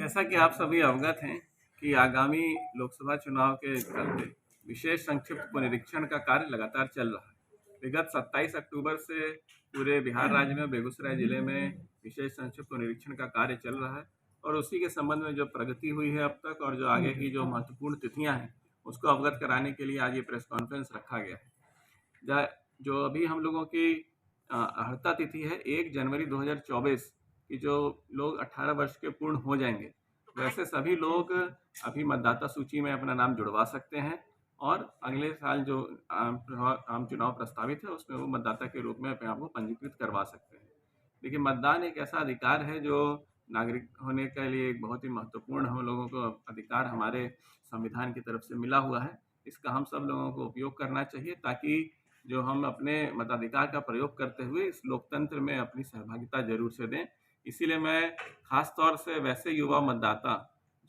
जैसा कि आप सभी अवगत हैं कि आगामी लोकसभा चुनाव के चलते विशेष संक्षिप्त पुनरीक्षण का कार्य लगातार चल रहा है। विगत 27 अक्टूबर से पूरे बिहार राज्य में बेगूसराय जिले में विशेष संक्षिप्त पुनरीक्षण का कार्य चल रहा है और उसी के संबंध में जो प्रगति हुई है अब तक और जो आगे की जो महत्वपूर्ण तिथियां हैं उसको अवगत कराने के लिए आज ये प्रेस कॉन्फ्रेंस रखा गया है। जो अभी हम लोगों की अर्हता तिथि है 1 जनवरी 2024 कि जो लोग 18 वर्ष के पूर्ण हो जाएंगे वैसे सभी लोग अभी मतदाता सूची में अपना नाम जुड़वा सकते हैं और अगले साल जो आम चुनाव प्रस्तावित है उसमें वो मतदाता के रूप में अपने आप को पंजीकृत करवा सकते हैं। देखिए, मतदान एक ऐसा अधिकार है जो नागरिक होने के लिए एक बहुत ही महत्वपूर्ण हम लोगों को अधिकार हमारे संविधान की तरफ से मिला हुआ है। इसका हम सब लोगों को उपयोग करना चाहिए ताकि जो हम अपने मताधिकार का प्रयोग करते हुए इस लोकतंत्र में अपनी सहभागिता जरूर से दें। इसीलिए मैं खास तौर से वैसे युवा मतदाता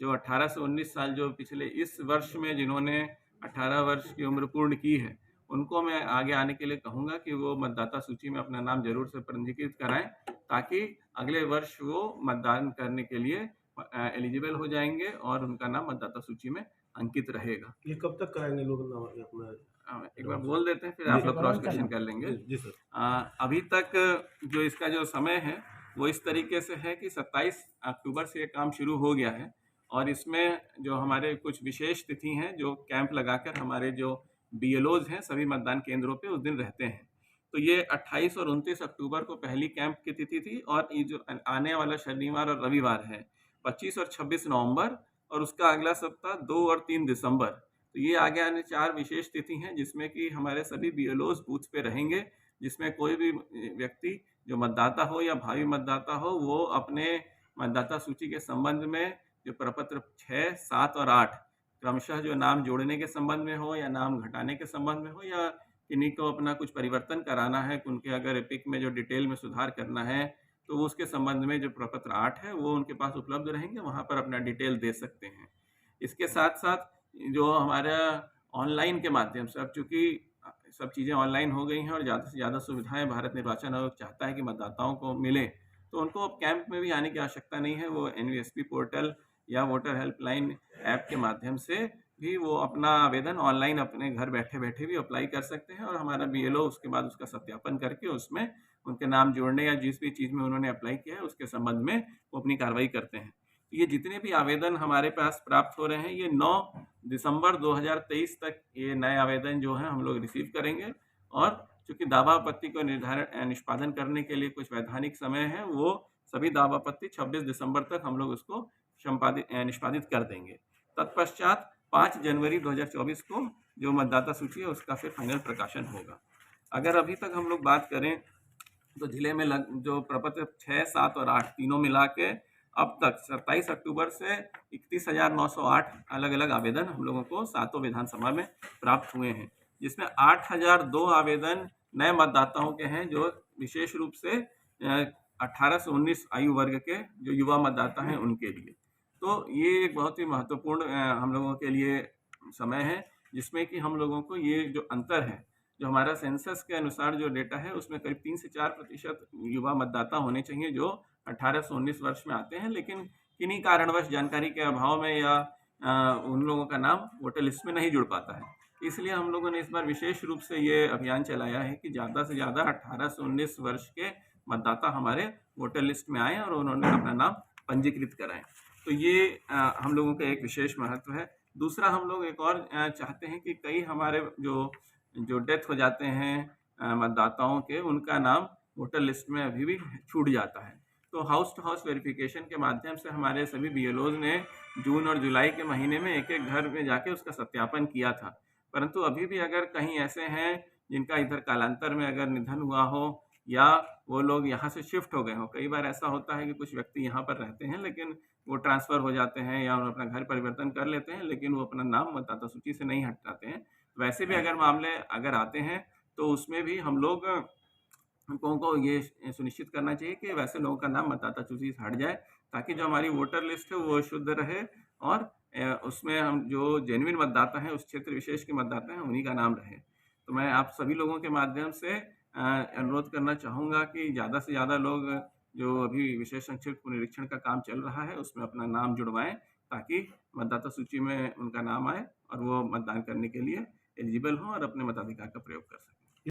जो 18 से 19 साल जो पिछले इस वर्ष में जिन्होंने 18 वर्ष की उम्र पूर्ण की है उनको मैं आगे आने के लिए कहूँगा कि वो मतदाता सूची में अपना नाम जरूर से पंजीकृत कराएं ताकि अगले वर्ष वो मतदान करने के लिए एलिजिबल हो जाएंगे और उनका नाम मतदाता सूची में अंकित रहेगा। ये कब तक कराएंगे लोग अपना? एक बार बोल देते हैं फिर आप लोग क्रॉस क्वेश्चन कर लेंगे। जी सर। अभी तक जो इसका जो समय है वो इस तरीके से है कि 27 अक्टूबर से ये काम शुरू हो गया है और इसमें जो हमारे कुछ विशेष तिथि हैं जो कैंप लगाकर हमारे जो बीएलओज हैं सभी मतदान केंद्रों पे उस दिन रहते हैं। तो ये 28 और 29 अक्टूबर को पहली कैंप की तिथि थी और ये जो आने वाला शनिवार और रविवार है 25 और 26 नवंबर और उसका अगला सप्ताह 2 और 3 दिसंबर। तो ये आगे आने 4 विशेष तिथि हैं जिसमें कि हमारे सभी बीएलओज बूथ पे रहेंगे, जिसमें कोई भी व्यक्ति जो मतदाता हो या भावी मतदाता हो वो अपने मतदाता सूची के संबंध में जो प्रपत्र 6, 7 और 8 क्रमशः जो नाम जोड़ने के संबंध में हो या नाम घटाने के संबंध में हो या किन्हीं को अपना कुछ परिवर्तन कराना है, उनके अगर एपिक में जो डिटेल में सुधार करना है तो वो उसके संबंध में जो प्रपत्र 8 है वो उनके पास उपलब्ध रहेंगे, वहाँ पर अपना डिटेल दे सकते हैं। इसके साथ साथ जो हमारा ऑनलाइन के माध्यम से अब चूँकि सब चीज़ें ऑनलाइन हो गई हैं और ज़्यादा से ज़्यादा सुविधाएं भारत निर्वाचन आयोग चाहता है कि मतदाताओं को मिले, तो उनको अब कैंप में भी आने की आवश्यकता नहीं है। वो एनवीएसपी पोर्टल या वोटर हेल्पलाइन ऐप के माध्यम से भी वो अपना आवेदन ऑनलाइन अपने घर बैठे बैठे भी अप्लाई कर सकते हैं और हमारा बीएलओ उसके बाद उसका सत्यापन करके उसमें उनके नाम जोड़ने या जिस भी चीज़ में उन्होंने अप्लाई किया है उसके संबंध में वो अपनी कार्रवाई करते हैं। ये जितने भी आवेदन हमारे पास प्राप्त हो रहे हैं ये 9 दिसंबर 2023 तक ये नए आवेदन जो हैं हम लोग रिसीव करेंगे और चूंकि दावा आपत्ति को निष्पादन करने के लिए कुछ वैधानिक समय है वो सभी दावा आपत्ति 26 दिसंबर तक हम लोग उसको निष्पादित कर देंगे। तत्पश्चात 5 जनवरी 2024 को जो मतदाता सूची है उसका फिर फाइनल प्रकाशन होगा। अगर अभी तक हम लोग बात करें तो जिले में जो प्रपत्र 6, 7 और 8 तीनों मिला के अब तक 27 अक्टूबर से 31,908 अलग अलग आवेदन हम लोगों को सातों विधानसभा में प्राप्त हुए हैं, जिसमें 8,002 आवेदन नए मतदाताओं के हैं जो विशेष रूप से 18 से 19 आयु वर्ग के जो युवा मतदाता हैं उनके लिए। तो ये एक बहुत ही महत्वपूर्ण हम लोगों के लिए समय है जिसमें कि हम लोगों को ये जो अंतर है जो हमारा सेंसस के अनुसार जो डेटा है उसमें करीब 3 से 4% युवा मतदाता होने चाहिए जो 18 से 19 वर्ष में आते हैं, लेकिन किन्हीं कारणवश जानकारी के अभाव में या उन लोगों का नाम वोटर लिस्ट में नहीं जुड़ पाता है। इसलिए हम लोगों ने इस बार विशेष रूप से ये अभियान चलाया है कि ज़्यादा से ज़्यादा 18 से 19 वर्ष के मतदाता हमारे वोटर लिस्ट में आए और उन्होंने अपना नाम पंजीकृत कराएं। तो ये हम लोगों का एक विशेष महत्व है। दूसरा, हम लोग एक और चाहते हैं कि कई हमारे जो डेथ हो जाते हैं मतदाताओं के उनका नाम वोटर लिस्ट में अभी भी छूट जाता है। तो हाउस टू हाउस वेरिफिकेशन के माध्यम से हमारे सभी बीएलओज ने जून और जुलाई के महीने में एक एक घर में जाके उसका सत्यापन किया था। परंतु अभी भी अगर कहीं ऐसे हैं जिनका इधर कालांतर में अगर निधन हुआ हो या वो लोग यहाँ से शिफ्ट हो गए हो, कई बार ऐसा होता है कि कुछ व्यक्ति यहाँ पर रहते हैं लेकिन वो ट्रांसफ़र हो जाते हैं या अपना घर परिवर्तन कर लेते हैं लेकिन वो अपना नाम मतदाता सूची से नहीं हटाते हैं। वैसे भी अगर मामले अगर आते हैं तो उसमें भी हम लोगों को ये सुनिश्चित करना चाहिए कि वैसे लोगों का नाम मतदाता सूची से हट जाए ताकि जो हमारी वोटर लिस्ट है वो शुद्ध रहे और उसमें हम जो जेन्युइन मतदाता हैं उस क्षेत्र विशेष के मतदाता हैं उन्हीं का नाम रहे। तो मैं आप सभी लोगों के माध्यम से अनुरोध करना चाहूँगा कि ज़्यादा से ज़्यादा लोग जो अभी विशेष संक्षिप्त पुनरीक्षण का काम चल रहा है उसमें अपना नाम जुड़वाएं, ताकि मतदाता सूची में उनका नाम आए और वो मतदान करने के लिए एलिजिबल हों और अपने मताधिकार का प्रयोग कर सकें।